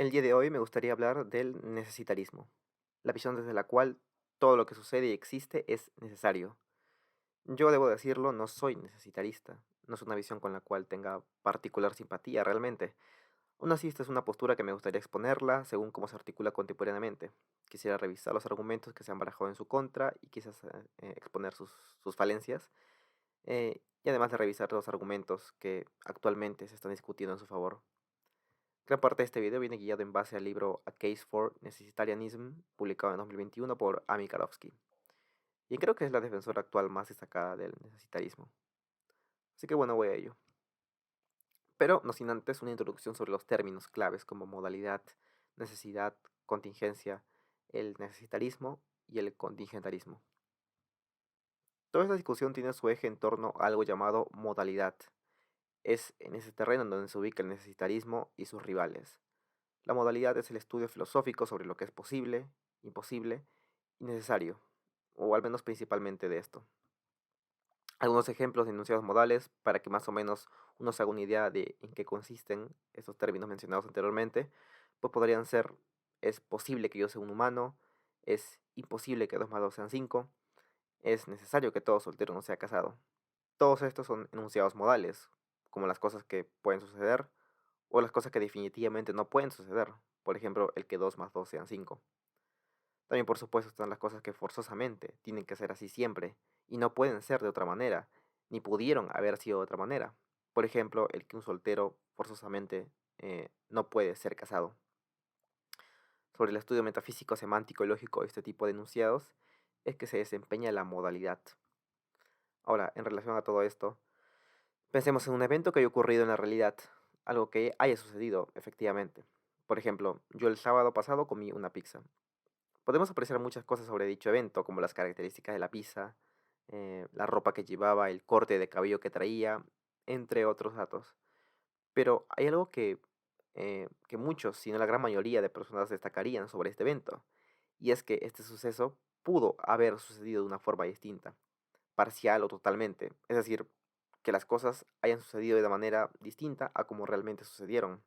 El día de hoy me gustaría hablar del necesitarismo, la visión desde la cual todo lo que sucede y existe es necesario. Yo debo decirlo, no soy necesitarista, no es una visión con la cual tenga particular simpatía realmente. Aún así, esta es una postura que me gustaría exponerla según cómo se articula contemporáneamente. Quisiera revisar los argumentos que se han barajado en su contra y quizás exponer sus falencias, y además de revisar los argumentos que actualmente se están discutiendo en su favor. Gran parte de este video viene guiado en base al libro A Case for Necessitarianism, publicado en 2021 por Amy Karofsky, y creo que es la defensora actual más destacada del necesitarismo. Así que bueno, voy a ello. Pero no sin antes una introducción sobre los términos claves como modalidad, necesidad, contingencia, el necesitarismo y el contingentarismo. Toda esta discusión tiene su eje en torno a algo llamado modalidad. Es en ese terreno en donde se ubica el necesitarismo y sus rivales. La modalidad es el estudio filosófico sobre lo que es posible, imposible y necesario, o al menos principalmente de esto. Algunos ejemplos de enunciados modales para que más o menos uno se haga una idea de en qué consisten estos términos mencionados anteriormente, pues podrían ser: es posible que yo sea un humano, es imposible que 2 más 2 sean 5, es necesario que todo soltero no sea casado. Todos estos son enunciados modales, como las cosas que pueden suceder o las cosas que definitivamente no pueden suceder. Por ejemplo, el que 2 más 2 sean 5. También, por supuesto, están las cosas que forzosamente tienen que ser así siempre y no pueden ser de otra manera, ni pudieron haber sido de otra manera. Por ejemplo, el que un soltero forzosamente no puede ser casado. Sobre el estudio metafísico, semántico y lógico de este tipo de enunciados es que se desempeña la modalidad. Ahora, en relación a todo esto, pensemos en un evento que haya ocurrido en la realidad, algo que haya sucedido efectivamente. Por ejemplo, yo el sábado pasado comí una pizza. Podemos apreciar muchas cosas sobre dicho evento, como las características de la pizza, la ropa que llevaba, el corte de cabello que traía, entre otros datos. Pero hay algo que muchos, si no la gran mayoría de personas destacarían sobre este evento, y es que este suceso pudo haber sucedido de una forma distinta, parcial o totalmente. Es decir, que las cosas hayan sucedido de manera distinta a como realmente sucedieron.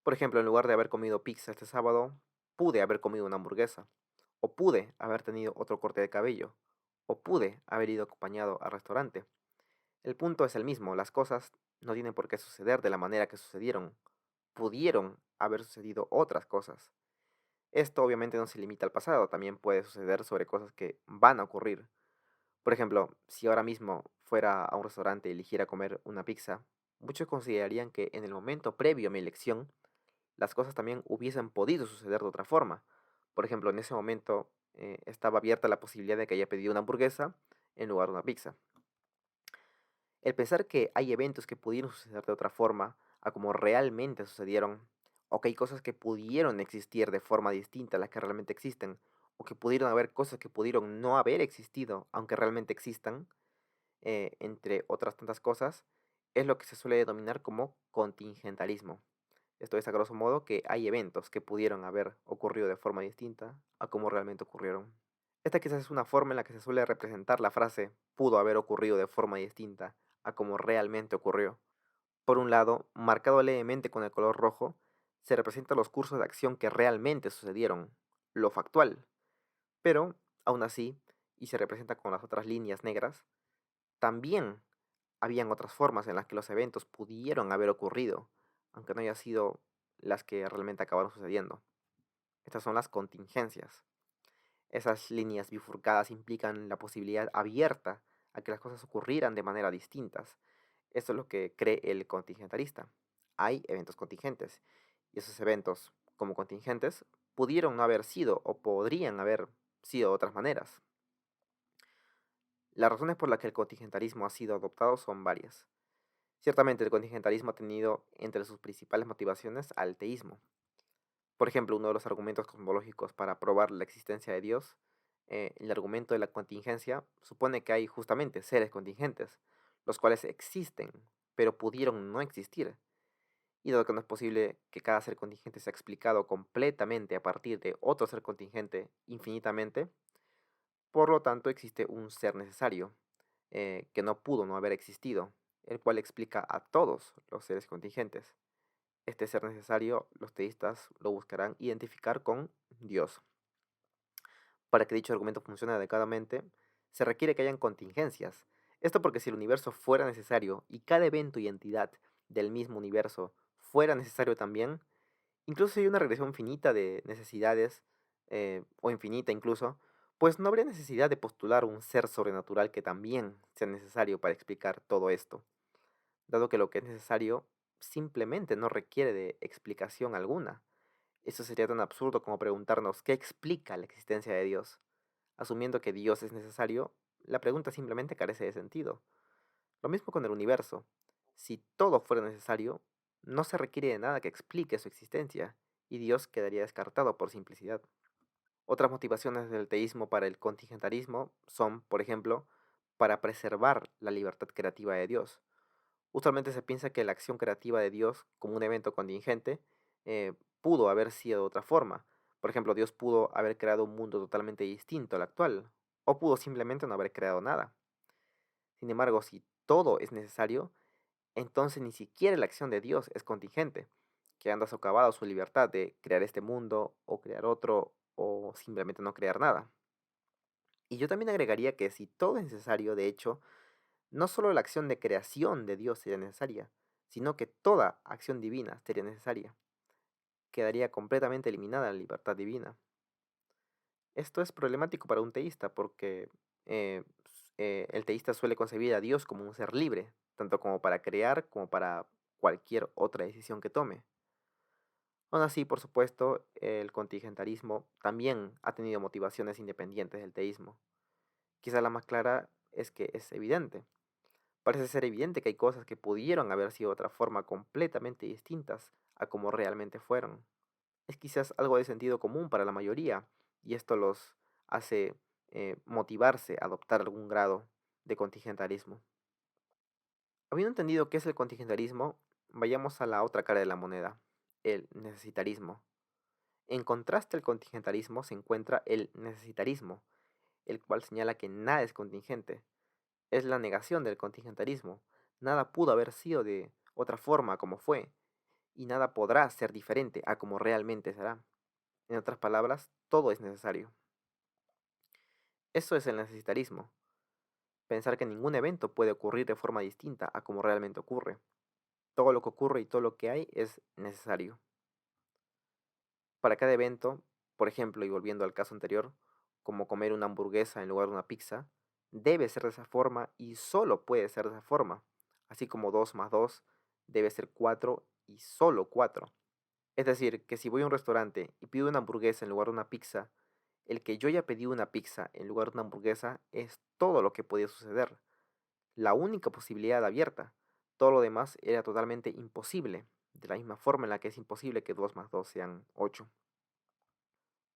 Por ejemplo, en lugar de haber comido pizza este sábado, pude haber comido una hamburguesa, o pude haber tenido otro corte de cabello, o pude haber ido acompañado al restaurante. El punto es el mismo, las cosas no tienen por qué suceder de la manera que sucedieron. Pudieron haber sucedido otras cosas. Esto obviamente no se limita al pasado, también puede suceder sobre cosas que van a ocurrir. Por ejemplo, si ahora mismo fuera a un restaurante y eligiera comer una pizza, muchos considerarían que en el momento previo a mi elección, las cosas también hubiesen podido suceder de otra forma. Por ejemplo, en ese momento estaba abierta la posibilidad de que haya pedido una hamburguesa en lugar de una pizza. El pensar que hay eventos que pudieron suceder de otra forma a como realmente sucedieron, o que hay cosas que pudieron existir de forma distinta a las que realmente existen, o que pudieron haber cosas que pudieron no haber existido, aunque realmente existan, entre otras tantas cosas, es lo que se suele denominar como contingentalismo. Esto es a grosso modo que hay eventos que pudieron haber ocurrido de forma distinta a como realmente ocurrieron. Esta quizás es una forma en la que se suele representar la frase pudo haber ocurrido de forma distinta a como realmente ocurrió. Por un lado, marcado levemente con el color rojo, se representan los cursos de acción que realmente sucedieron, lo factual, pero aún así, y se representa con las otras líneas negras, también habían otras formas en las que los eventos pudieron haber ocurrido, aunque no haya sido las que realmente acabaron sucediendo. Estas son las contingencias. Esas líneas bifurcadas implican la posibilidad abierta a que las cosas ocurrieran de manera distintas. Esto es lo que cree el contingentalista. Hay eventos contingentes, y esos eventos, como contingentes, pudieron no haber sido o podrían haber sido de otras maneras. Las razones por las que el contingentalismo ha sido adoptado son varias. Ciertamente el contingentalismo ha tenido entre sus principales motivaciones al teísmo. Por ejemplo, uno de los argumentos cosmológicos para probar la existencia de Dios, el argumento de la contingencia, supone que hay justamente seres contingentes, los cuales existen, pero pudieron no existir. Y dado que no es posible que cada ser contingente sea explicado completamente a partir de otro ser contingente infinitamente, por lo tanto existe un ser necesario, que no pudo no haber existido, el cual explica a todos los seres contingentes. Este ser necesario, los teístas lo buscarán identificar con Dios. Para que dicho argumento funcione adecuadamente, se requiere que hayan contingencias. Esto porque si el universo fuera necesario y cada evento y entidad del mismo universo fuera necesario también, incluso si hay una regresión finita de necesidades, o infinita incluso, pues no habría necesidad de postular un ser sobrenatural que también sea necesario para explicar todo esto, dado que lo que es necesario simplemente no requiere de explicación alguna. Eso sería tan absurdo como preguntarnos qué explica la existencia de Dios. Asumiendo que Dios es necesario, la pregunta simplemente carece de sentido. Lo mismo con el universo. Si todo fuera necesario, no se requiere de nada que explique su existencia, y Dios quedaría descartado por simplicidad. Otras motivaciones del teísmo para el contingentarismo son, por ejemplo, para preservar la libertad creativa de Dios. Usualmente se piensa que la acción creativa de Dios, como un evento contingente, pudo haber sido de otra forma. Por ejemplo, Dios pudo haber creado un mundo totalmente distinto al actual, o pudo simplemente no haber creado nada. Sin embargo, si todo es necesario, entonces ni siquiera la acción de Dios es contingente, quedando socavado su libertad de crear este mundo, o crear otro, o simplemente no crear nada. Y yo también agregaría que si todo es necesario, de hecho, no solo la acción de creación de Dios sería necesaria, sino que toda acción divina sería necesaria. Quedaría completamente eliminada la libertad divina. Esto es problemático para un teísta porque el teísta suele concebir a Dios como un ser libre, tanto como para crear como para cualquier otra decisión que tome. Aún así, por supuesto, el contingentarismo también ha tenido motivaciones independientes del teísmo. Quizá la más clara es que es evidente. Parece ser evidente que hay cosas que pudieron haber sido de otra forma completamente distintas a como realmente fueron. Es quizás algo de sentido común para la mayoría, y esto los hace motivarse a adoptar algún grado de contingentarismo. Habiendo entendido qué es el contingentarismo, vayamos a la otra cara de la moneda, el necesitarismo. En contraste al contingentarismo se encuentra el necesitarismo, el cual señala que nada es contingente. Es la negación del contingentarismo. Nada pudo haber sido de otra forma como fue, y nada podrá ser diferente a como realmente será. En otras palabras, todo es necesario. Eso es el necesitarismo. Pensar que ningún evento puede ocurrir de forma distinta a como realmente ocurre. Todo lo que ocurre y todo lo que hay es necesario. Para cada evento, por ejemplo, y volviendo al caso anterior, como comer una hamburguesa en lugar de una pizza, debe ser de esa forma y solo puede ser de esa forma. Así como 2 más 2 debe ser 4 y solo 4. Es decir, que si voy a un restaurante y pido una hamburguesa en lugar de una pizza, el que yo haya pedido una pizza en lugar de una hamburguesa es todo lo que podía suceder. La única posibilidad abierta. Todo lo demás era totalmente imposible, de la misma forma en la que es imposible que 2 más 2 sean 8.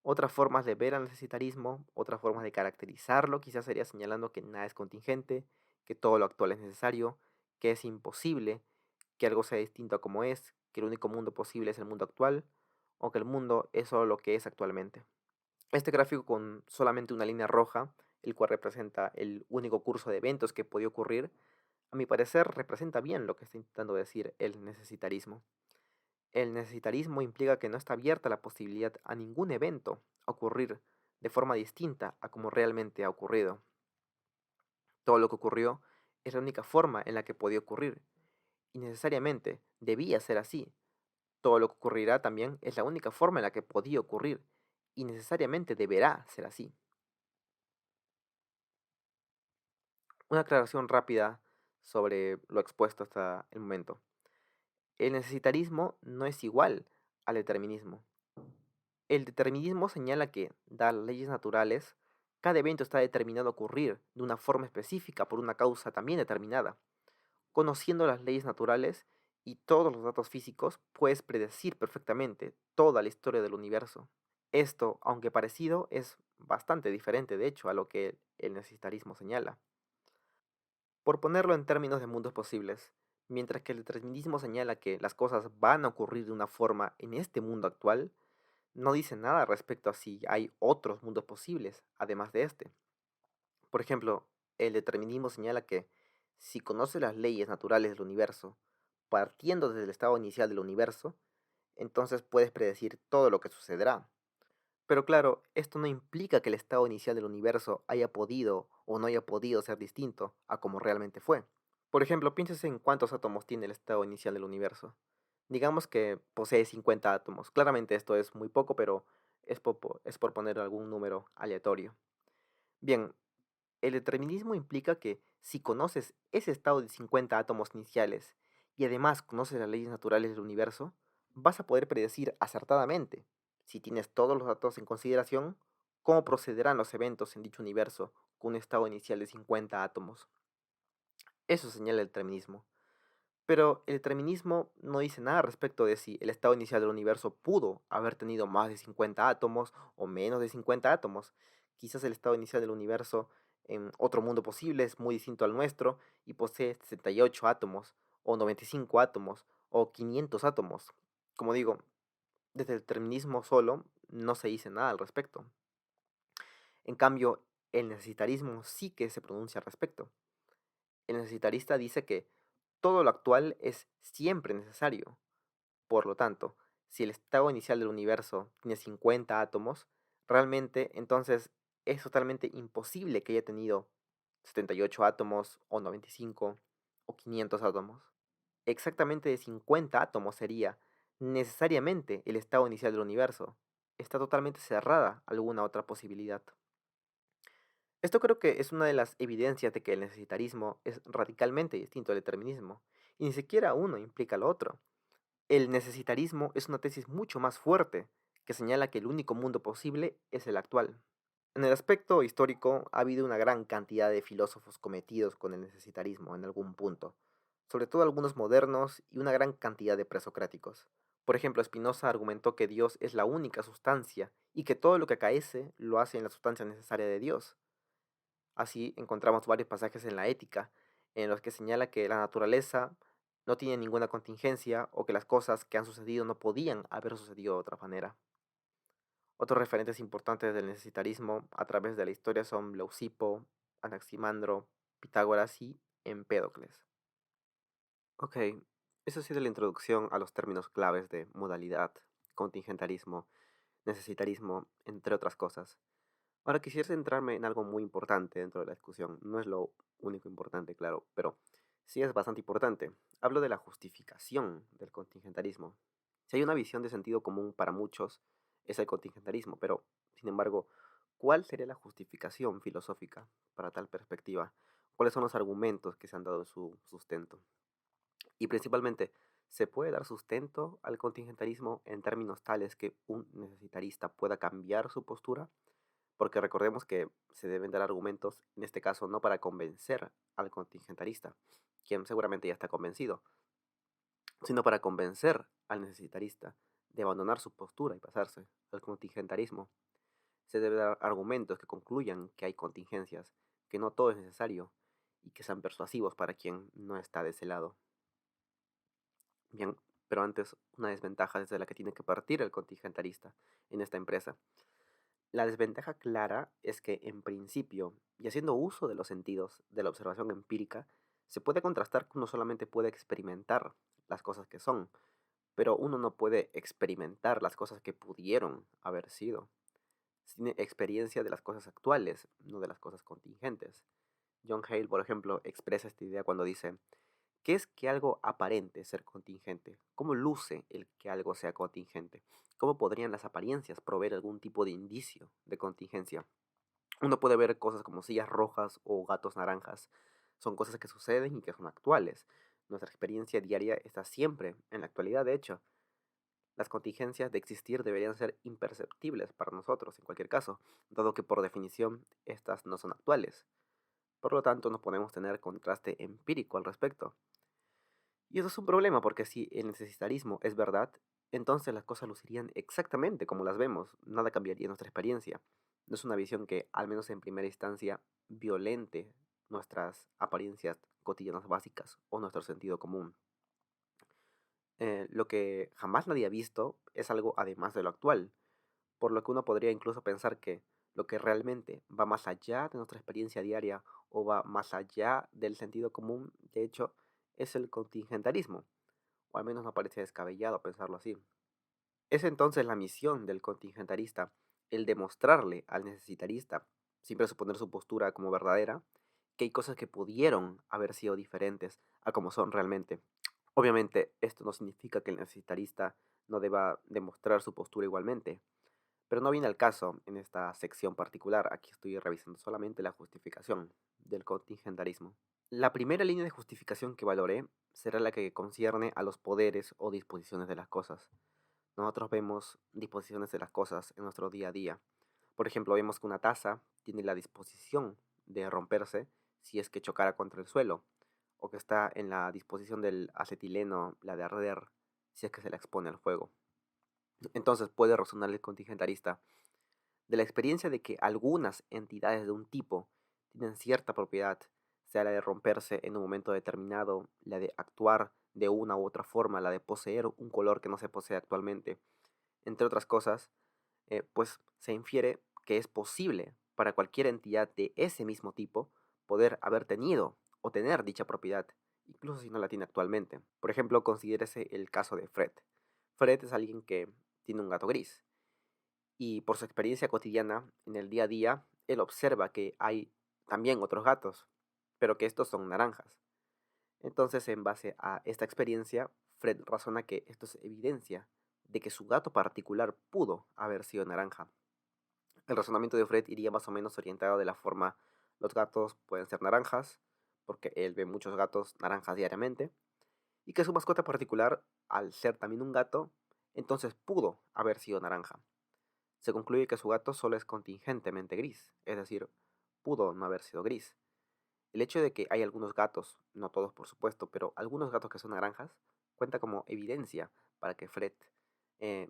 Otras formas de ver al necesitarismo, otras formas de caracterizarlo, quizás sería señalando que nada es contingente, que todo lo actual es necesario, que es imposible que algo sea distinto a como es, que el único mundo posible es el mundo actual, o que el mundo es solo lo que es actualmente. Este gráfico con solamente una línea roja, el cual representa el único curso de eventos que podía ocurrir, a mi parecer representa bien lo que está intentando decir el necesitarismo. El necesitarismo implica que no está abierta la posibilidad a ningún evento a ocurrir de forma distinta a como realmente ha ocurrido. Todo lo que ocurrió es la única forma en la que podía ocurrir, y necesariamente debía ser así. Todo lo que ocurrirá también es la única forma en la que podía ocurrir, y necesariamente deberá ser así. Una aclaración rápida sobre lo expuesto hasta el momento. El necesitarismo no es igual al determinismo. El determinismo señala que, dadas las leyes naturales, cada evento está determinado a ocurrir de una forma específica por una causa también determinada. Conociendo las leyes naturales y todos los datos físicos, puedes predecir perfectamente toda la historia del universo. Esto, aunque parecido, es bastante diferente, de hecho, a lo que el necesitarismo señala. Por ponerlo en términos de mundos posibles, mientras que el determinismo señala que las cosas van a ocurrir de una forma en este mundo actual, no dice nada respecto a si hay otros mundos posibles, además de este. Por ejemplo, el determinismo señala que si conoces las leyes naturales del universo, partiendo desde el estado inicial del universo, entonces puedes predecir todo lo que sucederá. Pero claro, esto no implica que el estado inicial del universo haya podido o no haya podido ser distinto a como realmente fue. Por ejemplo, pienses en cuántos átomos tiene el estado inicial del universo. Digamos que posee 50 átomos. Claramente esto es muy poco, pero es por poner algún número aleatorio. Bien, el determinismo implica que si conoces ese estado de 50 átomos iniciales y además conoces las leyes naturales del universo, vas a poder predecir acertadamente, si tienes todos los datos en consideración, cómo procederán los eventos en dicho universo con un estado inicial de 50 átomos. Eso señala el determinismo. Pero el determinismo no dice nada respecto de si el estado inicial del universo pudo haber tenido más de 50 átomos o menos de 50 átomos. Quizás el estado inicial del universo en otro mundo posible es muy distinto al nuestro y posee 68 átomos o 95 átomos o 500 átomos. Como digo, desde el determinismo solo no se dice nada al respecto. En cambio, el necesitarismo sí que se pronuncia al respecto. El necesitarista dice que todo lo actual es siempre necesario. Por lo tanto, si el estado inicial del universo tiene 50 átomos, realmente entonces es totalmente imposible que haya tenido 78 átomos o 95 o 500 átomos. Exactamente de 50 átomos sería necesariamente el estado inicial del universo. Está totalmente cerrada alguna otra posibilidad. Esto creo que es una de las evidencias de que el necesitarismo es radicalmente distinto al determinismo, y ni siquiera uno implica lo otro. El necesitarismo es una tesis mucho más fuerte, que señala que el único mundo posible es el actual. En el aspecto histórico ha habido una gran cantidad de filósofos cometidos con el necesitarismo en algún punto, sobre todo algunos modernos y una gran cantidad de presocráticos. Por ejemplo, Spinoza argumentó que Dios es la única sustancia y que todo lo que acaece lo hace en la sustancia necesaria de Dios. Así encontramos varios pasajes en la Ética en los que señala que la naturaleza no tiene ninguna contingencia o que las cosas que han sucedido no podían haber sucedido de otra manera. Otros referentes importantes del necesitarismo a través de la historia son Leucipo, Anaximandro, Pitágoras y Empédocles. Ok, eso ha sido la introducción a los términos claves de modalidad, contingentarismo, necesitarismo, entre otras cosas. Ahora quisiera centrarme en algo muy importante dentro de la discusión. No es lo único importante, claro, pero sí es bastante importante. Hablo de la justificación del contingentarismo. Si hay una visión de sentido común para muchos, es el contingentarismo, pero, sin embargo, ¿cuál sería la justificación filosófica para tal perspectiva? ¿Cuáles son los argumentos que se han dado en su sustento? Y principalmente, ¿se puede dar sustento al contingentarismo en términos tales que un necesitarista pueda cambiar su postura? Porque recordemos que se deben dar argumentos, en este caso no para convencer al contingentarista, quien seguramente ya está convencido, sino para convencer al necesitarista de abandonar su postura y pasarse al contingentarismo. Se deben dar argumentos que concluyan que hay contingencias, que no todo es necesario y que sean persuasivos para quien no está de ese lado. Bien, pero antes, una desventaja desde la que tiene que partir el contingentarista en esta empresa. La desventaja clara es que, en principio, y haciendo uso de los sentidos de la observación empírica, se puede contrastar que uno solamente puede experimentar las cosas que son, pero uno no puede experimentar las cosas que pudieron haber sido. Se tiene experiencia de las cosas actuales, no de las cosas contingentes. John Hale, por ejemplo, expresa esta idea cuando dice: ¿qué es que algo aparente ser contingente? ¿Cómo luce el que algo sea contingente? ¿Cómo podrían las apariencias proveer algún tipo de indicio de contingencia? Uno puede ver cosas como sillas rojas o gatos naranjas. Son cosas que suceden y que son actuales. Nuestra experiencia diaria está siempre en la actualidad, de hecho. Las contingencias de existir deberían ser imperceptibles para nosotros, en cualquier caso, dado que por definición estas no son actuales. Por lo tanto, no podemos tener contraste empírico al respecto. Y eso es un problema porque si el necesitarismo es verdad, entonces las cosas lucirían exactamente como las vemos, nada cambiaría en nuestra experiencia. No es una visión que, al menos en primera instancia, violente nuestras apariencias cotidianas básicas o nuestro sentido común. Lo que jamás nadie ha visto es algo además de lo actual, por lo que uno podría incluso pensar que lo que realmente va más allá de nuestra experiencia diaria o va más allá del sentido común, de hecho, es el contingentarismo. o al menos no parece descabellado pensarlo así. Es entonces la misión del contingentarista el demostrarle al necesitarista, sin presuponer su postura como verdadera, que hay cosas que pudieron haber sido diferentes a como son realmente. Obviamente, esto no significa que el necesitarista no deba demostrar su postura igualmente, pero no viene al caso en esta sección particular. Aquí estoy revisando solamente la justificación del contingentarismo. La primera línea de justificación que valoré será la que concierne a los poderes o disposiciones de las cosas. Nosotros vemos disposiciones de las cosas en nuestro día a día. Por ejemplo, vemos que una taza tiene la disposición de romperse si es que chocara contra el suelo, o que está en la disposición del acetileno, la de arder, si es que se la expone al fuego. Entonces puede razonar el contingentarista de la experiencia de que algunas entidades de un tipo tienen cierta propiedad, sea la de romperse en un momento determinado, la de actuar de una u otra forma, la de poseer un color que no se posee actualmente, entre otras cosas, pues se infiere que es posible para cualquier entidad de ese mismo tipo poder haber tenido o tener dicha propiedad, incluso si no la tiene actualmente. Por ejemplo, considérese el caso de Fred. Fred es alguien que tiene un gato gris y por su experiencia cotidiana en el día a día, él observa que hay también otros gatos, pero que estos son naranjas. Entonces, en base a esta experiencia, Fred razona que esto es evidencia de que su gato particular pudo haber sido naranja. El razonamiento de Fred iría más o menos orientado de la forma, los gatos pueden ser naranjas, porque él ve muchos gatos naranjas diariamente, y que su mascota particular, al ser también un gato, entonces pudo haber sido naranja. Se concluye que su gato solo es contingentemente gris, es decir, pudo no haber sido gris. El hecho de que hay algunos gatos, no todos por supuesto, pero algunos gatos que son naranjas, cuenta como evidencia para que Fred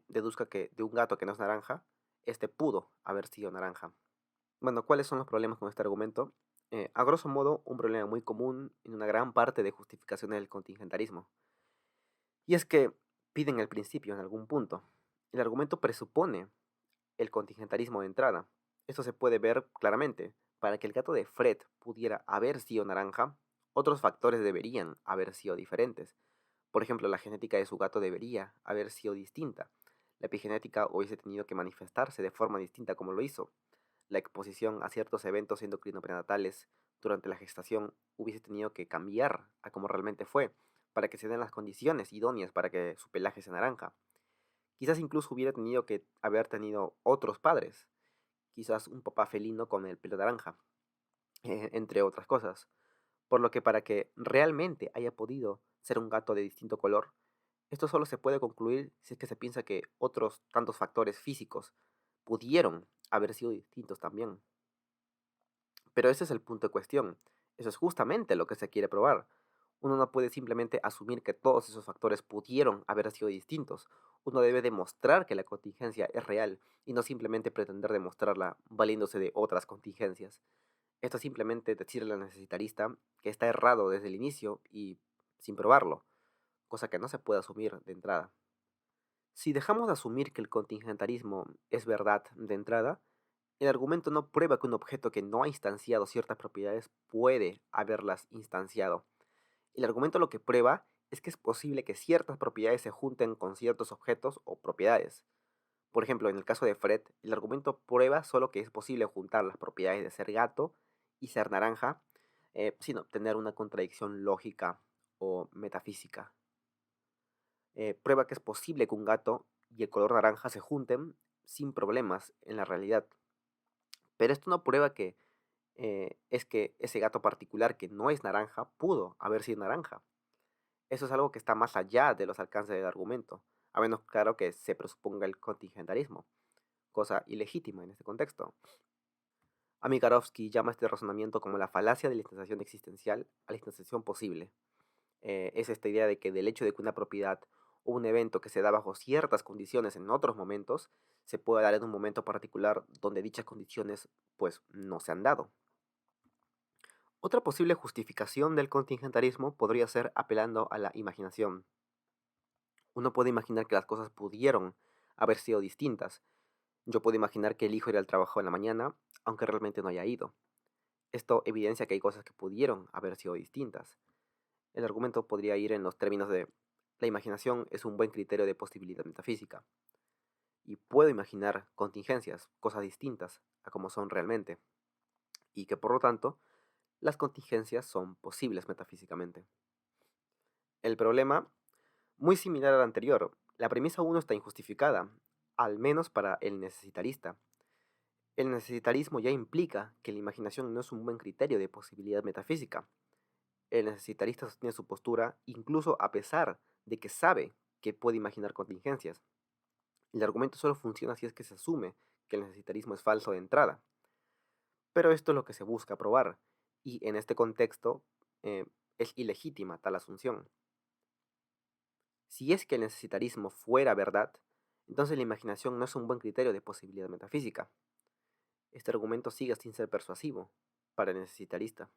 deduzca que de un gato que no es naranja, este pudo haber sido naranja. Bueno, ¿cuáles son los problemas con este argumento? A grosso modo, un problema muy común en una gran parte de justificaciones del contingentarismo. Y es que piden el principio en algún punto. El argumento presupone el contingentarismo de entrada. Esto se puede ver claramente. Para que el gato de Fred pudiera haber sido naranja, otros factores deberían haber sido diferentes. Por ejemplo, la genética de su gato debería haber sido distinta. La epigenética hubiese tenido que manifestarse de forma distinta como lo hizo. La exposición a ciertos eventos endocrino-prenatales durante la gestación hubiese tenido que cambiar a como realmente fue, para que se den las condiciones idóneas para que su pelaje sea naranja. Quizás incluso hubiera tenido que haber tenido otros padres, quizás un papá felino con el pelo naranja, entre otras cosas. Por lo que para que realmente haya podido ser un gato de distinto color, esto solo se puede concluir si es que se piensa que otros tantos factores físicos pudieron haber sido distintos también. Pero ese es el punto de cuestión. Eso es justamente lo que se quiere probar. Uno no puede simplemente asumir que todos esos factores pudieron haber sido distintos. Uno debe demostrar que la contingencia es real y no simplemente pretender demostrarla valiéndose de otras contingencias. Esto es simplemente decirle al necesitarista que está errado desde el inicio y sin probarlo, cosa que no se puede asumir de entrada. Si dejamos de asumir que el contingentarismo es verdad de entrada, el argumento no prueba que un objeto que no ha instanciado ciertas propiedades puede haberlas instanciado. El argumento lo que prueba es que es posible que ciertas propiedades se junten con ciertos objetos o propiedades. Por ejemplo, en el caso de Fred, el argumento prueba solo que es posible juntar las propiedades de ser gato y ser naranja, sin obtener una contradicción lógica o metafísica. Prueba que es posible que un gato y el color naranja se junten sin problemas en la realidad. Pero esto no prueba que es que ese gato particular que no es naranja pudo haber sido naranja. Eso es algo que está más allá de los alcances del argumento, a menos claro que se presuponga el contingentarismo, cosa ilegítima en este contexto. Amigarovsky llama este razonamiento como la falacia de la instanciación existencial a la instanciación posible. Es esta idea de que del hecho de que una propiedad o un evento que se da bajo ciertas condiciones en otros momentos, se puede dar en un momento particular donde dichas condiciones pues no se han dado. Otra posible justificación del contingentarismo podría ser apelando a la imaginación. Uno puede imaginar que las cosas pudieron haber sido distintas. Yo puedo imaginar que el hijo irá al trabajo en la mañana, aunque realmente no haya ido. Esto evidencia que hay cosas que pudieron haber sido distintas. El argumento podría ir en los términos de La imaginación es un buen criterio de posibilidad metafísica, y puedo imaginar contingencias, cosas distintas a como son realmente, y que por lo tanto las contingencias son posibles metafísicamente. El problema, muy similar al anterior, la premisa uno está injustificada, al menos para el necesitarista. El necesitarismo ya implica que la imaginación no es un buen criterio de posibilidad metafísica. El necesitarista sostiene su postura incluso a pesar de que sabe que puede imaginar contingencias. El argumento solo funciona si es que se asume que el necesitarismo es falso de entrada. Pero esto es lo que se busca probar, y en este contexto eh, es ilegítima tal asunción. Si es que el necesitarismo fuera verdad, entonces la imaginación no es un buen criterio de posibilidad metafísica. Este argumento sigue sin ser persuasivo para el necesitarista.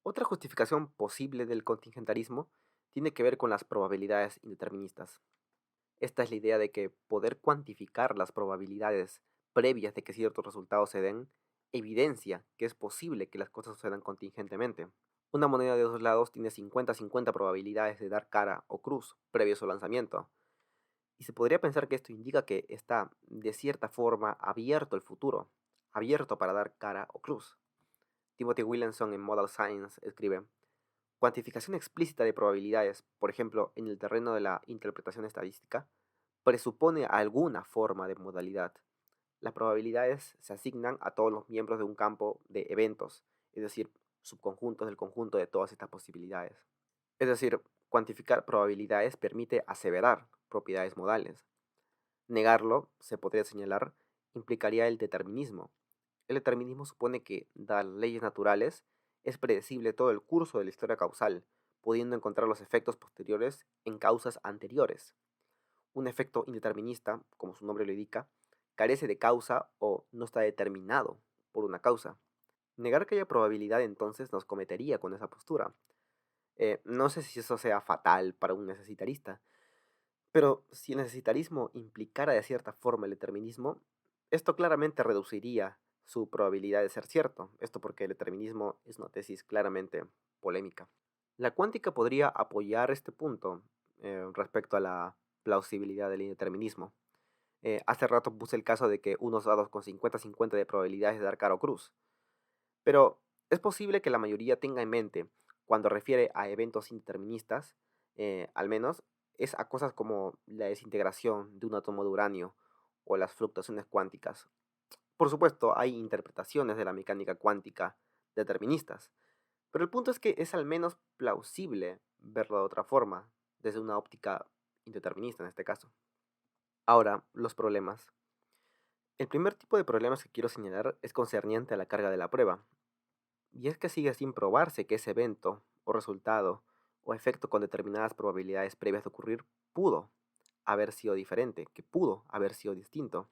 Otra justificación posible del contingentarismo tiene que ver con las probabilidades indeterministas. Esta es la idea de que poder cuantificar las probabilidades previas de que ciertos resultados se den evidencia que es posible que las cosas sucedan contingentemente. Una moneda de dos lados tiene 50-50 probabilidades de dar cara o cruz previo a su lanzamiento, y se podría pensar que esto indica que está, de cierta forma, abierto el futuro, abierto para dar cara o cruz. Timothy Williamson en Modal Science escribe: cuantificación explícita de probabilidades, por ejemplo, en el terreno de la interpretación estadística, presupone alguna forma de modalidad. Las probabilidades se asignan a todos los miembros de un campo de eventos, es decir, subconjuntos del conjunto de todas estas posibilidades. Es decir, cuantificar probabilidades permite aseverar propiedades modales. Negarlo, se podría señalar, implicaría el determinismo. El determinismo supone que, dadas las leyes naturales, es predecible todo el curso de la historia causal, pudiendo encontrar los efectos posteriores en causas anteriores. Un efecto indeterminista, como su nombre lo indica, carece de causa o no está determinado por una causa. Negar que haya probabilidad entonces nos cometería con esa postura. No sé si eso sea fatal para un necesitarista, pero si el necesitarismo implicara de cierta forma el determinismo, esto claramente reduciría su probabilidad de ser cierto. Esto porque el determinismo es una tesis claramente polémica. La cuántica podría apoyar este punto respecto a la plausibilidad del indeterminismo. Hace rato puse el caso de que unos dados con 50-50 de probabilidades de dar cara o cruz, pero es posible que la mayoría tenga en mente, cuando refiere a eventos indeterministas, al menos, es a cosas como la desintegración de un átomo de uranio o las fluctuaciones cuánticas. Por supuesto, hay interpretaciones de la mecánica cuántica deterministas, pero el punto es que es al menos plausible verlo de otra forma, desde una óptica indeterminista en este caso. Ahora, los problemas. El primer tipo de problemas que quiero señalar es concerniente a la carga de la prueba, y es que sigue sin probarse que ese evento, o resultado, o efecto con determinadas probabilidades previas de ocurrir pudo haber sido diferente, que pudo haber sido distinto.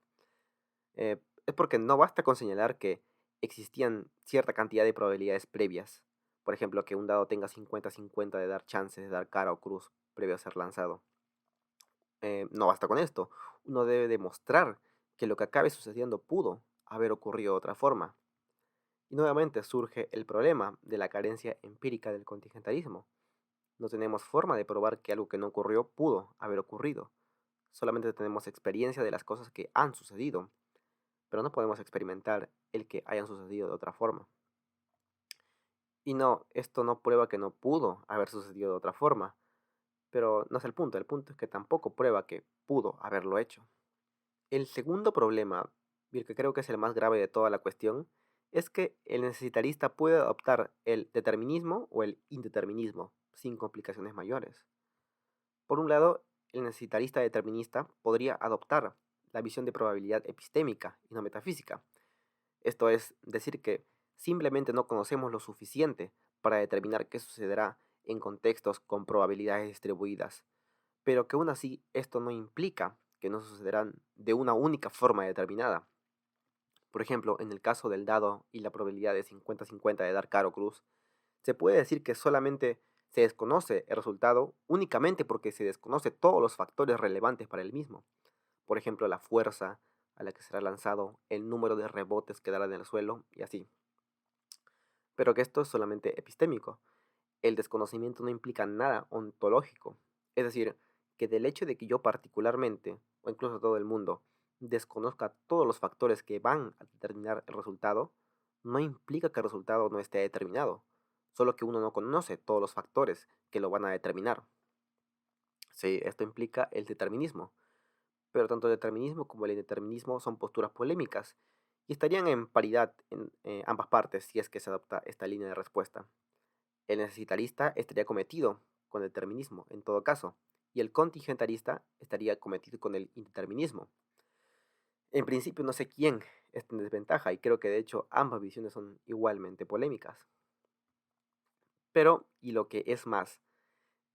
Es porque no basta con señalar que existían cierta cantidad de probabilidades previas. Por ejemplo, que un dado tenga 50-50 de dar chances de dar cara o cruz previo a ser lanzado. No basta con esto. Uno debe demostrar que lo que acabe sucediendo pudo haber ocurrido de otra forma. Y nuevamente surge el problema de la carencia empírica del contingentarismo. No tenemos forma de probar que algo que no ocurrió pudo haber ocurrido. Solamente tenemos experiencia de las cosas que han sucedido, pero no podemos experimentar el que hayan sucedido de otra forma. Y no, esto no prueba que no pudo haber sucedido de otra forma, pero no es el punto es que tampoco prueba que pudo haberlo hecho. El segundo problema, y el que creo que es el más grave de toda la cuestión, es que el necesitarista puede adoptar el determinismo o el indeterminismo sin complicaciones mayores. Por un lado, el necesitarista determinista podría adoptar la visión de probabilidad epistémica y no metafísica. Esto es decir que simplemente no conocemos lo suficiente para determinar qué sucederá en contextos con probabilidades distribuidas, pero que aún así esto no implica que no sucederán de una única forma determinada. Por ejemplo, en el caso del dado y la probabilidad de 50-50 de dar cara o cruz, se puede decir que solamente se desconoce el resultado únicamente porque se desconoce todos los factores relevantes para el mismo. Por ejemplo, la fuerza a la que será lanzado, el número de rebotes que dará en el suelo y así. Pero que esto es solamente epistémico. El desconocimiento no implica nada ontológico. Es decir, que del hecho de que yo particularmente, o incluso todo el mundo, desconozca todos los factores que van a determinar el resultado, no implica que el resultado no esté determinado, solo que uno no conoce todos los factores que lo van a determinar. Sí, esto implica el determinismo, pero tanto el determinismo como el indeterminismo son posturas polémicas y estarían en paridad en ambas partes si es que se adopta esta línea de respuesta. El necesitarista estaría cometido con el determinismo, en todo caso, y el contingentarista estaría cometido con el indeterminismo. En principio no sé quién está en desventaja y creo que de hecho ambas visiones son igualmente polémicas. Pero, y lo que es más,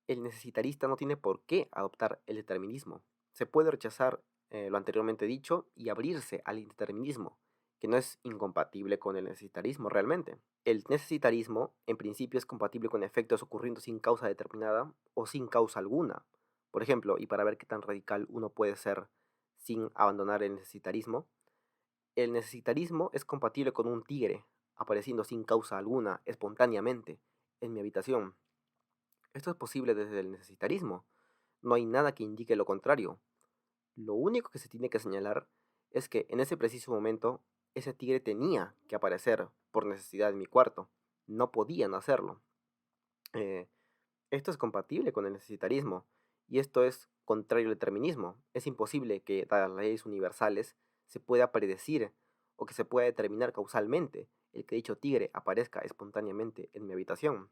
el necesitarista no tiene por qué adoptar el determinismo. Se puede rechazar lo anteriormente dicho y abrirse al indeterminismo, que no es incompatible con el necesitarismo realmente. El necesitarismo, en principio, es compatible con efectos ocurriendo sin causa determinada o sin causa alguna. Por ejemplo, y para ver qué tan radical uno puede ser sin abandonar el necesitarismo, el necesitarismo es compatible con un tigre apareciendo sin causa alguna, espontáneamente, en mi habitación. Esto es posible desde el necesitarismo. No hay nada que indique lo contrario. Lo único que se tiene que señalar es que en ese preciso momento ese tigre tenía que aparecer por necesidad en mi cuarto. No podía no hacerlo. Eh, Esto es compatible con el necesitarismo y esto es contrario al determinismo. Es imposible que, dadas las leyes universales, se pueda predecir o que se pueda determinar causalmente el que dicho tigre aparezca espontáneamente en mi habitación.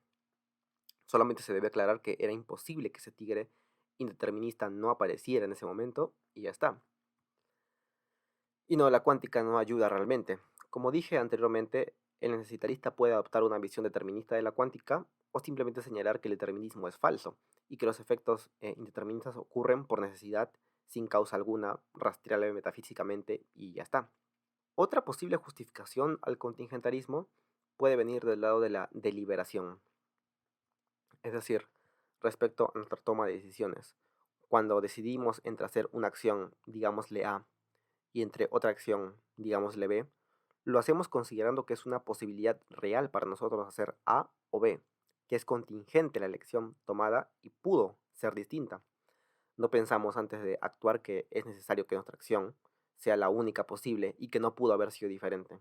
Solamente se debe aclarar que era imposible que ese tigre indeterminista no apareciera en ese momento y ya está. Y no, la cuántica no ayuda realmente. Como dije anteriormente, el necesitarista puede adoptar una visión determinista de la cuántica o simplemente señalar que el determinismo es falso y que los efectos indeterministas ocurren por necesidad sin causa alguna, rastreable metafísicamente y ya está. Otra posible justificación al contingentarismo puede venir del lado de la deliberación, es decir, respecto a nuestra toma de decisiones. Cuando decidimos entre hacer una acción, digámosle A, y entre otra acción, digámosle B, lo hacemos considerando que es una posibilidad real para nosotros hacer A o B, que es contingente la elección tomada y pudo ser distinta. No pensamos antes de actuar que es necesario que nuestra acción sea la única posible y que no pudo haber sido diferente.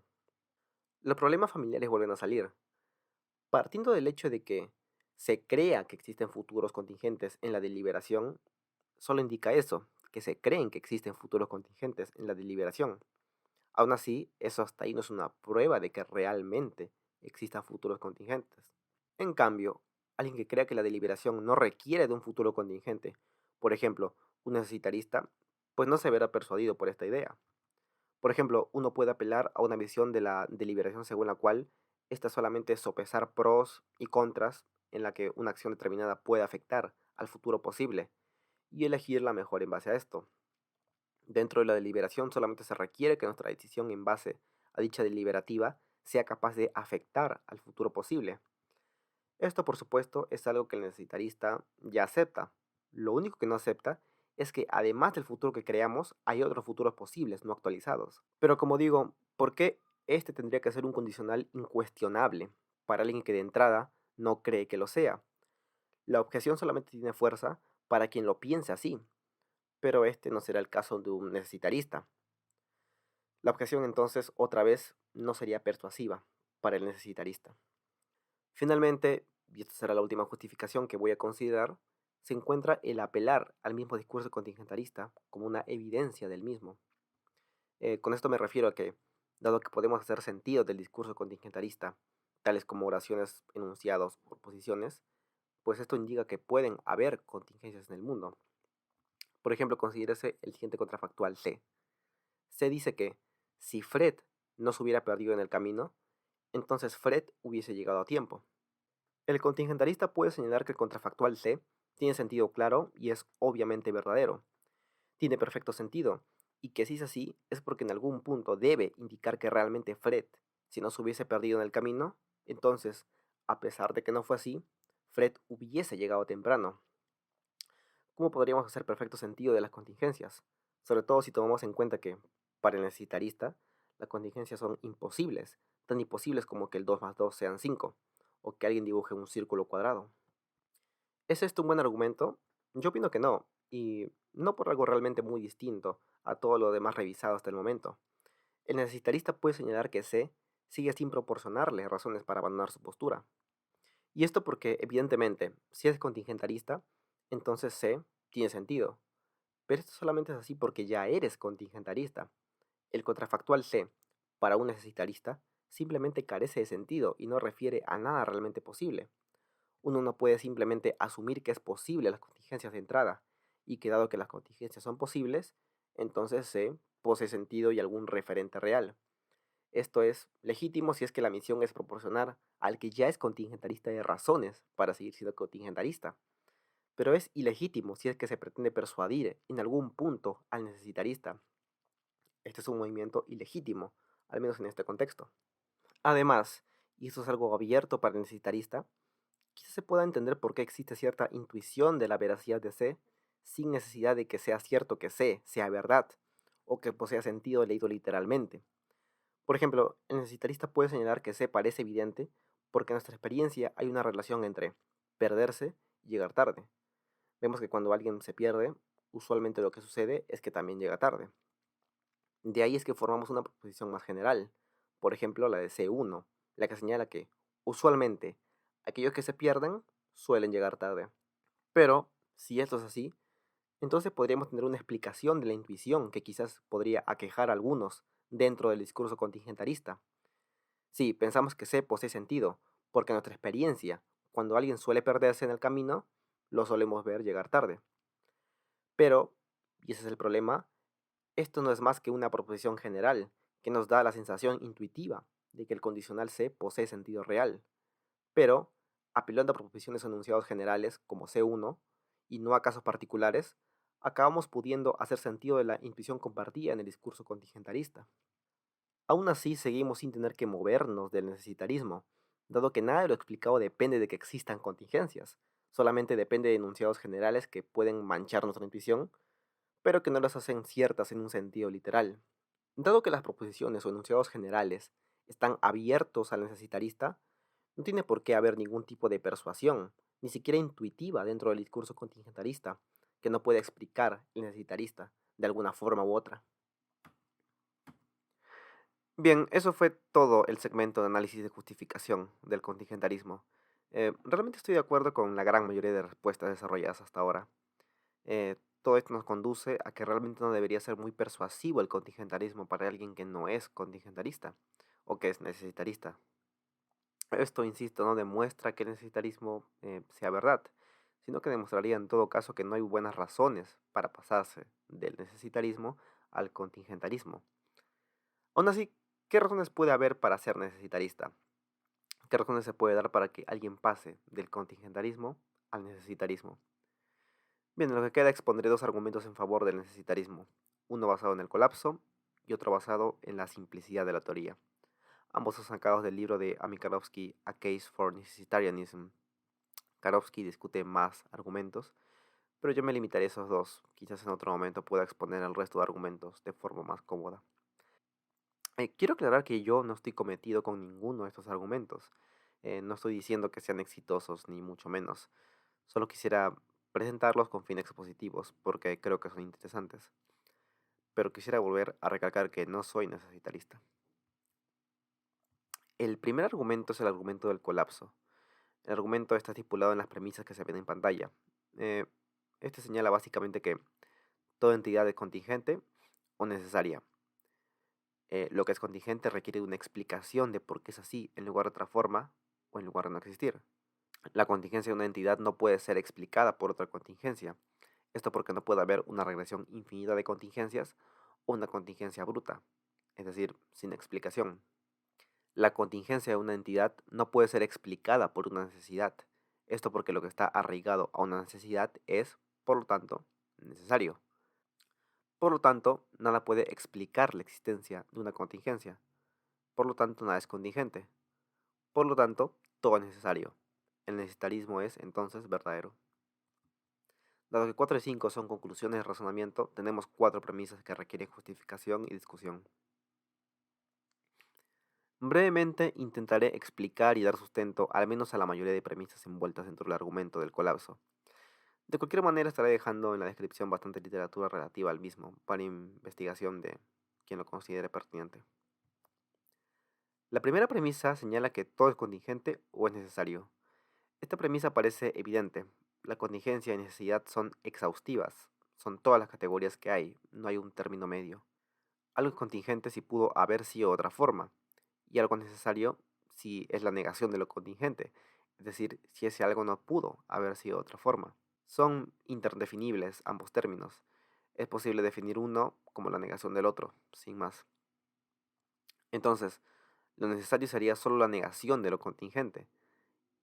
Los problemas familiares vuelven a salir, partiendo del hecho de que se crea que existen futuros contingentes en la deliberación, solo indica eso, que se creen que existen futuros contingentes en la deliberación. Aún así, eso hasta ahí no es una prueba de que realmente existan futuros contingentes. En cambio, alguien que crea que la deliberación no requiere de un futuro contingente, por ejemplo, un necesitarista, pues no se verá persuadido por esta idea. Por ejemplo, uno puede apelar a una visión de la deliberación según la cual esta solamente es sopesar pros y contras en la que una acción determinada puede afectar al futuro posible y elegir la mejor en base a esto. Dentro de la deliberación solamente se requiere que nuestra decisión en base a dicha deliberativa sea capaz de afectar al futuro posible. Esto, por supuesto, es algo que el necesitarista ya acepta. Lo único que no acepta es que además del futuro que creamos, hay otros futuros posibles no actualizados. Pero como digo, ¿por qué este tendría que ser un condicional incuestionable para alguien que de entrada no cree que lo sea? La objeción solamente tiene fuerza para quien lo piense así, pero este no será el caso de un necesitarista. La objeción entonces, otra vez, no sería persuasiva para el necesitarista. Finalmente, y esta será la última justificación que voy a considerar, se encuentra el apelar al mismo discurso contingentarista como una evidencia del mismo. Con esto me refiero a que, dado que podemos hacer sentido del discurso contingentarista, tales como oraciones, enunciados o posiciones, pues esto indica que pueden haber contingencias en el mundo. Por ejemplo, considérese el siguiente contrafactual C. Se dice que si Fred no se hubiera perdido en el camino, entonces Fred hubiese llegado a tiempo. El contingentalista puede señalar que el contrafactual C tiene sentido claro y es obviamente verdadero. Tiene perfecto sentido, y que si es así es porque en algún punto debe indicar que realmente Fred, si no se hubiese perdido en el camino, entonces, a pesar de que no fue así, Fred hubiese llegado temprano. ¿Cómo podríamos hacer perfecto sentido de las contingencias? Sobre todo si tomamos en cuenta que, para el necesitarista, las contingencias son imposibles, tan imposibles como que el 2 más 2 sean 5, o que alguien dibuje un círculo cuadrado. ¿Es esto un buen argumento? Yo opino que no, y no por algo realmente muy distinto a todo lo demás revisado hasta el momento. El necesitarista puede señalar que C sigue sin proporcionarle razones para abandonar su postura. Y esto porque, evidentemente, si es contingentarista, entonces C tiene sentido. Pero esto solamente es así porque ya eres contingentarista. El contrafactual C, para un necesitarista, simplemente carece de sentido y no refiere a nada realmente posible. Uno no puede simplemente asumir que es posible las contingencias de entrada, y que dado que las contingencias son posibles, entonces C posee sentido y algún referente real. Esto es legítimo si es que la misión es proporcionar al que ya es contingentarista de razones para seguir siendo contingentarista, pero es ilegítimo si es que se pretende persuadir en algún punto al necesitarista. Este es un movimiento ilegítimo, al menos en este contexto. Además, y esto es algo abierto para el necesitarista, quizás se pueda entender por qué existe cierta intuición de la veracidad de C sin necesidad de que sea cierto que C sea verdad o que posea sentido leído literalmente. Por ejemplo, el necesitarista puede señalar que C parece evidente porque en nuestra experiencia hay una relación entre perderse y llegar tarde. Vemos que cuando alguien se pierde, usualmente lo que sucede es que también llega tarde. De ahí es que formamos una proposición más general, por ejemplo la de C1, la que señala que, usualmente, aquellos que se pierden suelen llegar tarde. Pero, si esto es así, entonces podríamos tener una explicación de la intuición que quizás podría aquejar a algunos dentro del discurso contingentarista. Sí, pensamos que C posee sentido, porque en nuestra experiencia, cuando alguien suele perderse en el camino, lo solemos ver llegar tarde. Pero, y ese es el problema, esto no es más que una proposición general, que nos da la sensación intuitiva de que el condicional C posee sentido real. Pero, apelando a proposiciones o enunciados generales como C1, y no a casos particulares, acabamos pudiendo hacer sentido de la intuición compartida en el discurso contingentalista. Aún así, seguimos sin tener que movernos del necesitarismo, dado que nada de lo explicado depende de que existan contingencias, solamente depende de enunciados generales que pueden manchar nuestra intuición, pero que no las hacen ciertas en un sentido literal. Dado que las proposiciones o enunciados generales están abiertos al necesitarista, no tiene por qué haber ningún tipo de persuasión, ni siquiera intuitiva dentro del discurso contingentalista, que no pueda explicar el necesitarista de alguna forma u otra. Bien, eso fue todo el segmento de análisis de justificación del contingentarismo. Realmente estoy de acuerdo con la gran mayoría de respuestas desarrolladas hasta ahora. Todo esto nos conduce a que realmente no debería ser muy persuasivo el contingentarismo para alguien que no es contingentarista o que es necesitarista. Esto, insisto, no demuestra que el necesitarismo sea verdad, sino que demostraría en todo caso que no hay buenas razones para pasarse del necesitarismo al contingentarismo. Aún así, ¿qué razones puede haber para ser necesitarista? ¿Qué razones se puede dar para que alguien pase del contingentarismo al necesitarismo? Bien, en lo que queda expondré dos argumentos en favor del necesitarismo, uno basado en el colapso y otro basado en la simplicidad de la teoría. Ambos son sacados del libro de Amy Karofsky, A Case for Necessitarianism. Karofsky discute más argumentos, pero yo me limitaré a esos dos. Quizás en otro momento pueda exponer el resto de argumentos de forma más cómoda. Quiero aclarar que yo no estoy cometido con ninguno de estos argumentos. No estoy diciendo que sean exitosos, ni mucho menos. Solo quisiera presentarlos con fines expositivos, porque creo que son interesantes. Pero quisiera volver a recalcar que no soy necesitarista. El primer argumento es el argumento del colapso. El argumento está estipulado en las premisas que se ven en pantalla. Eh, este señala básicamente que toda entidad es contingente o necesaria. Lo que es contingente requiere de una explicación de por qué es así en lugar de otra forma o en lugar de no existir. La contingencia de una entidad no puede ser explicada por otra contingencia. Esto porque no puede haber una regresión infinita de contingencias o una contingencia bruta, es decir, sin explicación. La contingencia de una entidad no puede ser explicada por una necesidad. Esto porque lo que está arraigado a una necesidad es, por lo tanto, necesario. Por lo tanto, nada puede explicar la existencia de una contingencia. Por lo tanto, nada es contingente. Por lo tanto, todo es necesario. El necesitarismo es, entonces, verdadero. Dado que 4 y 5 son conclusiones de razonamiento, tenemos 4 premisas que requieren justificación y discusión. Brevemente intentaré explicar y dar sustento al menos a la mayoría de premisas envueltas dentro del argumento del colapso. De cualquier manera, estaré dejando en la descripción bastante literatura relativa al mismo para investigación de quien lo considere pertinente. La primera premisa señala que todo es contingente o es necesario. Esta premisa parece evidente. La contingencia y necesidad son exhaustivas. Son todas las categorías que hay, no hay un término medio. Algo es contingente si pudo haber sido de otra forma, y algo necesario si es la negación de lo contingente, es decir, si ese algo no pudo haber sido de otra forma. Son interdefinibles ambos términos. Es posible definir uno como la negación del otro, sin más. Entonces, lo necesario sería solo la negación de lo contingente,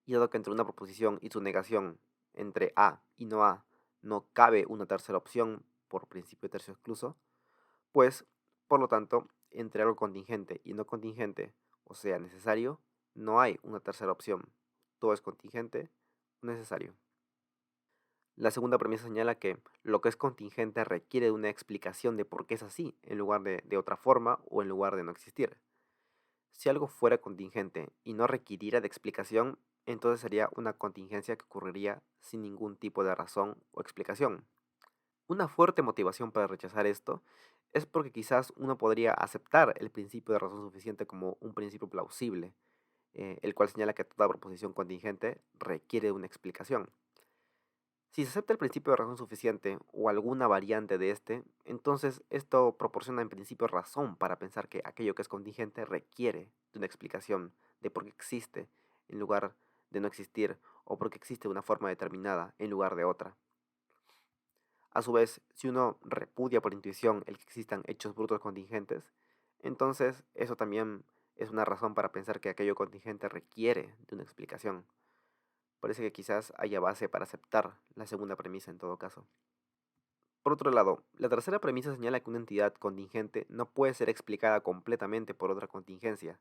y dado que entre una proposición y su negación, entre A y no A, no cabe una tercera opción por principio de tercio excluso, pues, por lo tanto, entre algo contingente y no contingente, o sea, necesario, no hay una tercera opción. Todo es contingente o necesario. La segunda premisa señala que lo que es contingente requiere de una explicación de por qué es así, en lugar de otra forma o en lugar de no existir. Si algo fuera contingente y no requiriera de explicación, entonces sería una contingencia que ocurriría sin ningún tipo de razón o explicación. Una fuerte motivación para rechazar esto es porque quizás uno podría aceptar el principio de razón suficiente como un principio plausible, el cual señala que toda proposición contingente requiere de una explicación. Si se acepta el principio de razón suficiente o alguna variante de este, entonces esto proporciona en principio razón para pensar que aquello que es contingente requiere de una explicación de por qué existe en lugar de no existir o porque existe de una forma determinada en lugar de otra. A su vez, si uno repudia por intuición el que existan hechos brutos contingentes, entonces eso también es una razón para pensar que aquello contingente requiere de una explicación. Parece que quizás haya base para aceptar la segunda premisa en todo caso. Por otro lado, la tercera premisa señala que una entidad contingente no puede ser explicada completamente por otra contingencia.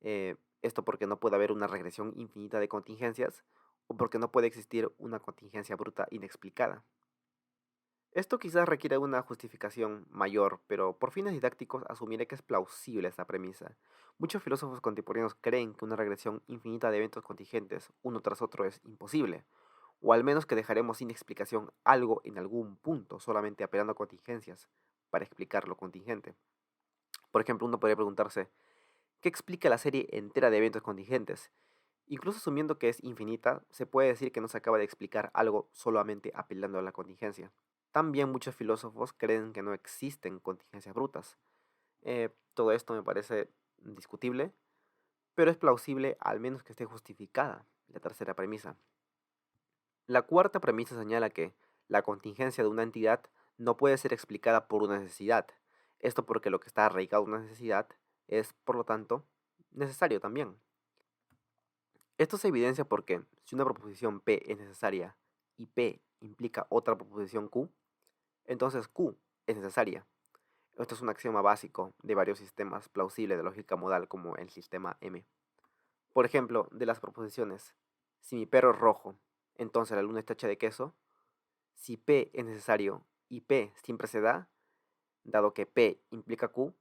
Esto porque no puede haber una regresión infinita de contingencias o porque no puede existir una contingencia bruta inexplicada. Esto quizás requiere una justificación mayor, pero por fines didácticos asumiré que es plausible esta premisa. Muchos filósofos contemporáneos creen que una regresión infinita de eventos contingentes, uno tras otro, es imposible, o al menos que dejaremos sin explicación algo en algún punto, solamente apelando a contingencias para explicar lo contingente. Por ejemplo, uno podría preguntarse, ¿qué explica la serie entera de eventos contingentes? Incluso asumiendo que es infinita, se puede decir que no se acaba de explicar algo solamente apelando a la contingencia. También muchos filósofos creen que no existen contingencias brutas. Todo esto me parece discutible, pero es plausible al menos que esté justificada la tercera premisa. La cuarta premisa señala que la contingencia de una entidad no puede ser explicada por una necesidad. Esto porque lo que está arraigado en una necesidad es, por lo tanto, necesario también. Esto se evidencia porque si una proposición P es necesaria y P implica otra proposición Q, entonces Q es necesaria. Esto es un axioma básico de varios sistemas plausibles de lógica modal como el sistema M. Por ejemplo, de las proposiciones, si mi perro es rojo, entonces la luna está hecha de queso. Si P es necesario y P siempre se da, dado que P implica Q,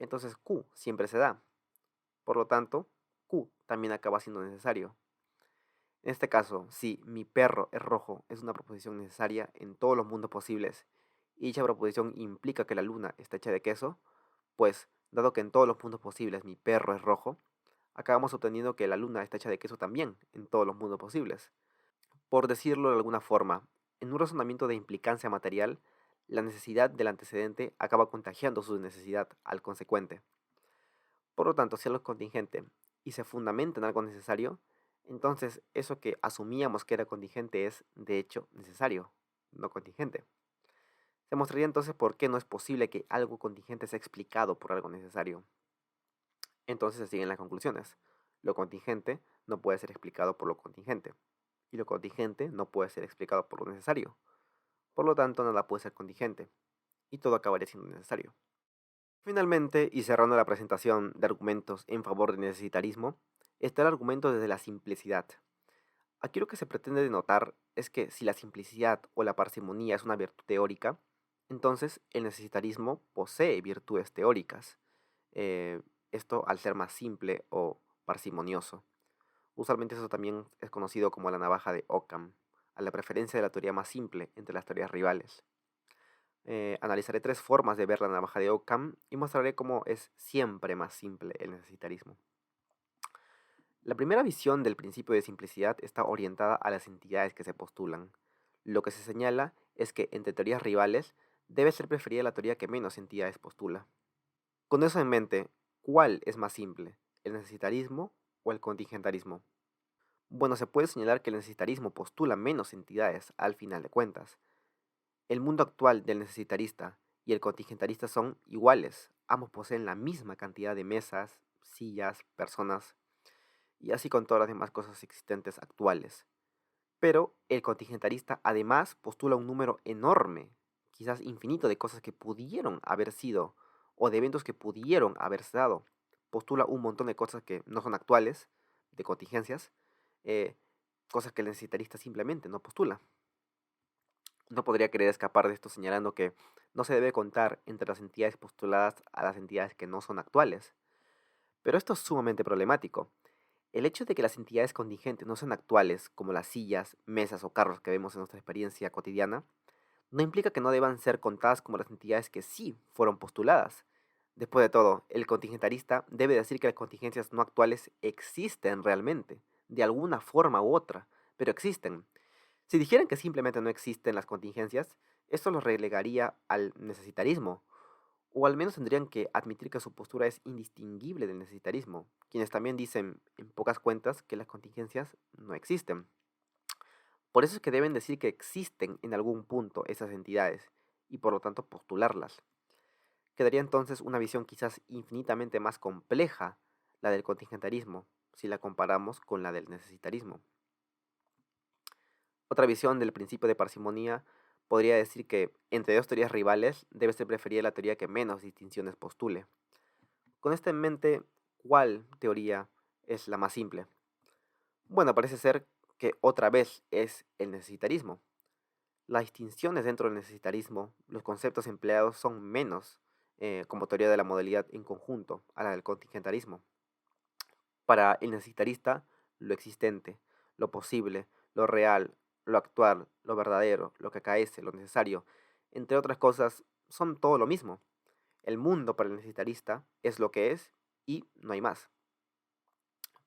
entonces Q siempre se da. Por lo tanto, Q también acaba siendo necesario. En este caso, si mi perro es rojo es una proposición necesaria en todos los mundos posibles y dicha proposición implica que la luna está hecha de queso, pues, dado que en todos los mundos posibles mi perro es rojo, acabamos obteniendo que la luna está hecha de queso también en todos los mundos posibles. Por decirlo de alguna forma, en un razonamiento de implicancia material, la necesidad del antecedente acaba contagiando su necesidad al consecuente. Por lo tanto, si algo es contingente y se fundamenta en algo necesario, entonces eso que asumíamos que era contingente es, de hecho, necesario, no contingente. Se mostraría entonces por qué no es posible que algo contingente sea explicado por algo necesario. Entonces se siguen las conclusiones. Lo contingente no puede ser explicado por lo contingente, y lo contingente no puede ser explicado por lo necesario. Por lo tanto, nada puede ser contingente, y todo acabaría siendo necesario. Finalmente, y cerrando la presentación de argumentos en favor del necesitarismo, está el argumento desde la simplicidad. Aquí lo que se pretende denotar es que si la simplicidad o la parsimonía es una virtud teórica, entonces el necesitarismo posee virtudes teóricas. Eh, Esto al ser más simple o parsimonioso. Usualmente eso también es conocido como la navaja de Occam, a la preferencia de la teoría más simple entre las teorías rivales. Analizaré tres formas de ver la navaja de Occam y mostraré cómo es siempre más simple el necesitarismo. La primera visión del principio de simplicidad está orientada a las entidades que se postulan. Lo que se señala es que entre teorías rivales debe ser preferida la teoría que menos entidades postula. Con eso en mente, ¿cuál es más simple? ¿El necesitarismo o el contingentarismo? Bueno, se puede señalar que el necesitarismo postula menos entidades al final de cuentas. El mundo actual del necesitarista y el contingentarista son iguales. Ambos poseen la misma cantidad de mesas, sillas, personas y así con todas las demás cosas existentes actuales. Pero el contingentarista además postula un número enorme, quizás infinito, de cosas que pudieron haber sido o de eventos que pudieron haberse dado. Postula un montón de cosas que no son actuales, de contingencias, eh, cosas que el necesitarista simplemente no postula. No podría querer escapar de esto señalando que no se debe contar entre las entidades postuladas a las entidades que no son actuales. Pero esto es sumamente problemático. El hecho de que las entidades contingentes no sean actuales, como las sillas, mesas o carros que vemos en nuestra experiencia cotidiana, no implica que no deban ser contadas como las entidades que sí fueron postuladas. Después de todo, el contingentarista debe decir que las contingencias no actuales existen realmente, de alguna forma u otra, pero existen. Si dijeran que simplemente no existen las contingencias, esto los relegaría al necesitarismo, o al menos tendrían que admitir que su postura es indistinguible del necesitarismo, quienes también dicen, en pocas cuentas, que las contingencias no existen. Por eso es que deben decir que existen en algún punto esas entidades, y por lo tanto postularlas. Quedaría entonces una visión quizás infinitamente más compleja, la del contingentarismo, si la comparamos con la del necesitarismo. Otra visión del principio de parsimonía podría decir que entre dos teorías rivales debe ser preferida la teoría que menos distinciones postule. Con esto en mente, ¿cuál teoría es la más simple? Bueno, parece ser que otra vez es el necesitarismo. Las distinciones dentro del necesitarismo, los conceptos empleados son menos como teoría de la modalidad en conjunto a la del contingentarismo. Para el necesitarista, lo existente, lo posible, lo real, lo actual, lo verdadero, lo que acaece, lo necesario, entre otras cosas, son todo lo mismo. El mundo para el necesitarista es lo que es y no hay más.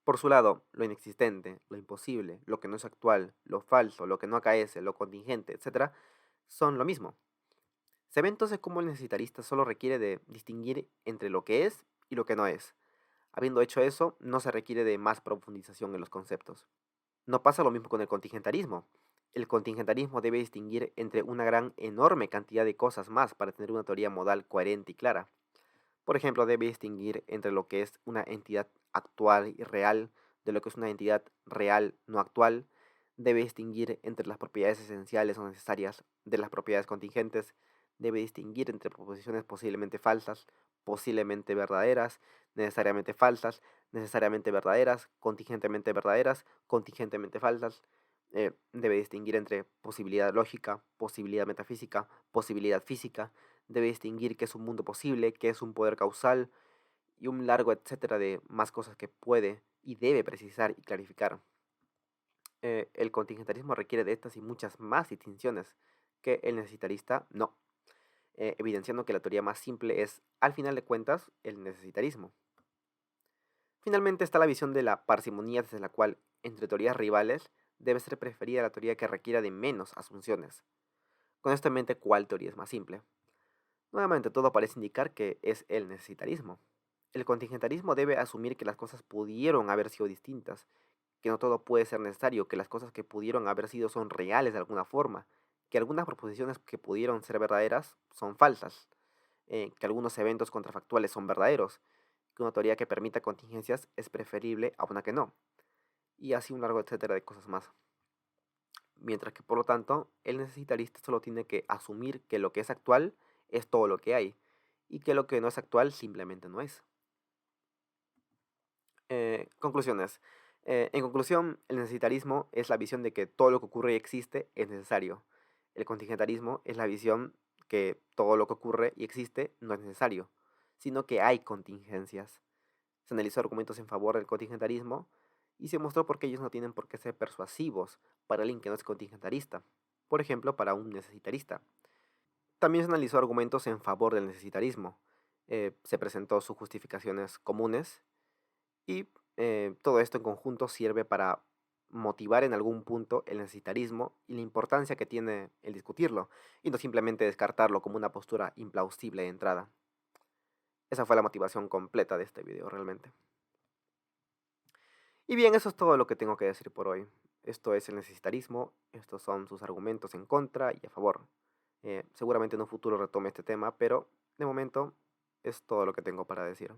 Por su lado, lo inexistente, lo imposible, lo que no es actual, lo falso, lo que no acaece, lo contingente, etc., son lo mismo. Se ve entonces cómo el necesitarista solo requiere de distinguir entre lo que es y lo que no es. Habiendo hecho eso, no se requiere de más profundización en los conceptos. No pasa lo mismo con el contingentarismo. El contingentarismo debe distinguir entre una gran, enorme cantidad de cosas más para tener una teoría modal coherente y clara. Por ejemplo, debe distinguir entre lo que es una entidad actual y real de lo que es una entidad real no actual. Debe distinguir entre las propiedades esenciales o necesarias de las propiedades contingentes. Debe distinguir entre proposiciones posiblemente falsas, posiblemente verdaderas, necesariamente falsas, necesariamente verdaderas, contingentemente falsas. Debe distinguir entre posibilidad lógica, posibilidad metafísica, posibilidad física. Debe distinguir qué es un mundo posible, qué es un poder causal y un largo etcétera de más cosas que puede y debe precisar y clarificar. El contingentarismo requiere de estas y muchas más distinciones que el necesitarista no, evidenciando que la teoría más simple es, al final de cuentas, el necesitarismo. Finalmente está la visión de la parsimonía desde la cual, entre teorías rivales, debe ser preferida la teoría que requiera de menos asunciones. Con esto en mente, ¿cuál teoría es más simple? Nuevamente, todo parece indicar que es el necesitarismo. El contingentarismo debe asumir que las cosas pudieron haber sido distintas, que no todo puede ser necesario, que las cosas que pudieron haber sido son reales de alguna forma, que algunas proposiciones que pudieron ser verdaderas son falsas, que algunos eventos contrafactuales son verdaderos, que una teoría que permita contingencias es preferible a una que no, y así un largo etcétera de cosas más. Mientras que, por lo tanto, el necesitarista solo tiene que asumir que lo que es actual es todo lo que hay, y que lo que no es actual simplemente no es. Conclusiones. En conclusión, el necesitarismo es la visión de que todo lo que ocurre y existe es necesario. El contingentarismo es la visión que todo lo que ocurre y existe no es necesario, sino que hay contingencias. Se analizó argumentos en favor del contingentarismo y se mostró por qué ellos no tienen por qué ser persuasivos para alguien que no es contingentarista, por ejemplo, para un necesitarista. También se analizó argumentos en favor del necesitarismo, se presentó sus justificaciones comunes y todo esto en conjunto sirve para motivar en algún punto el necesitarismo y la importancia que tiene el discutirlo, y no simplemente descartarlo como una postura implausible de entrada. Esa fue la motivación completa de este video realmente. Y bien, eso es todo lo que tengo que decir por hoy. Esto es el necesitarismo, estos son sus argumentos en contra y a favor. Seguramente en un futuro retome este tema, pero de momento es todo lo que tengo para decir.